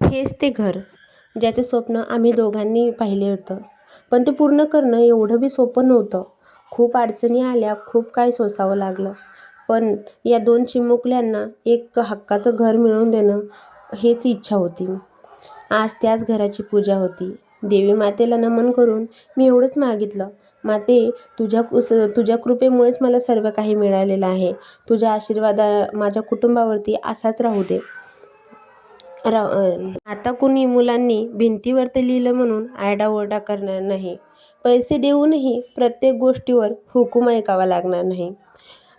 हेच ते घर ज्याचे स्वप्न आम्ही दोघांनी पाहिले होतं. पण ते पूर्ण करणं एवढं बी सोपं नव्हतं. खूप अडचणी आल्या, खूप काही सोसावं लागलं. पण या 2 चिमुकल्यांना एक हक्काचं घर मिळवून देणं हेच इच्छा होती. आज त्याच घराची पूजा होती. देवी मातेला नमन करून मी एवढंच मागितलं, माते तुझ्या कृपेमुळेच मला सर्व काही मिळालेलं आहे. तुझा आशीर्वाद माझ्या कुटुंबावरती असाच राहू दे. आता कुणी मुलांनी भिंतीवरती लिहिलं म्हणून आरडाओरडा करणार नाही. पैसे देऊनही प्रत्येक गोष्टीवर हुकूम ऐकावा लागणार नाही.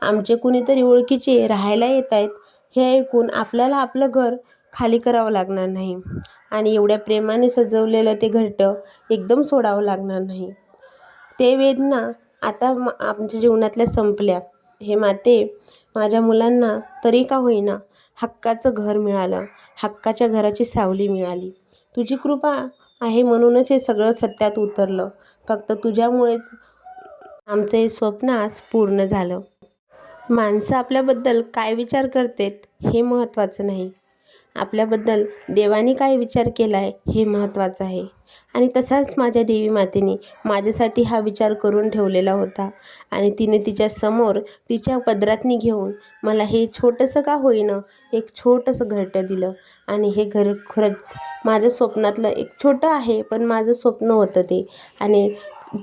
आमचे कुणीतरी ओळखीचे राहायला येत आहेत हे ऐकून आपल्याला आपलं घर खाली करावं लागणार नाही आणि एवढ्या प्रेमाने सजवलेलं ते घरटं एकदम सोडावं लागणार नाही. ते वेदना आता आमच्या जीवनातल्या संपल्या. हे माते, माझ्या मुलांना तरी का होईना हक्काचं घर मिळालं, हक्काच्या घराची सावली मिळाली. तुझी कृपा आहे म्हणूनच हे सगळं सत्यात उतरलं. फक्त तुझ्यामुळेच आमचं हे स्वप्न आज पूर्ण झालं. माणसं आपल्याबद्दल काय विचार करतात हे महत्त्वाचं नाही. आपल्याबद्दल देवाने काय विचार केला आहे हे महत्त्वाचं आहे. आणि तसाच माझ्या देवी मातेने माझ्यासाठी हा विचार करून ठेवलेला होता आणि तिने तिच्या समोर तिच्या पदरातनी घेऊन मला हे छोटंसं का होईना एक छोटंसं घरटं दिलं. आणि हे घर खरंच माझ्या स्वप्नातलं एक छोटं आहे, पण माझं स्वप्न होतं ते. आणि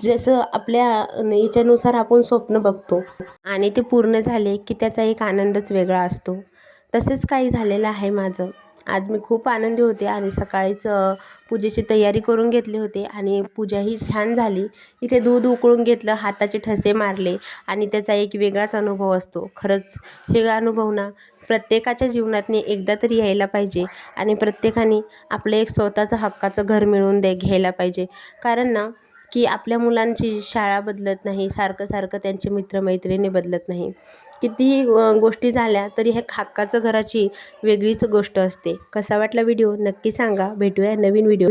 जसं आपल्या याच्यानुसार आपण स्वप्न बघतो आणि ते पूर्ण झाले की त्याचा एक आनंदच वेगळा असतो. तसंच काही झालेलं आहे माझं. आज मी खूप आनंदी होते आणि सकाळीच पूजेची तयारी करून घेतली होती आणि पूजाही छान झाली. इथे दूध उकळून घेतलं, हाताचे ठसे मारले आणि त्याचा एक वेगळाच अनुभव असतो. खरंच हे अनुभव ना प्रत्येकाच्या जीवनातनी एकदा तरी यायला पाहिजे आणि प्रत्येकाने आपलं एक स्वतःचं हक्काचं घर मिळवून घ्यायला पाहिजे. कारण ना की आपल्या मुलांची शाळा बदलत नाही, सारखं सारखं त्यांचे मित्रमैत्रिणी बदलत नाही. कितीही गोष्टी झाल्या तरी हे हक्काचं घराची वेगळीच गोष्ट असते. कसा वाटला व्हिडिओ नक्की सांगा. भेटूया नवीन व्हिडिओ.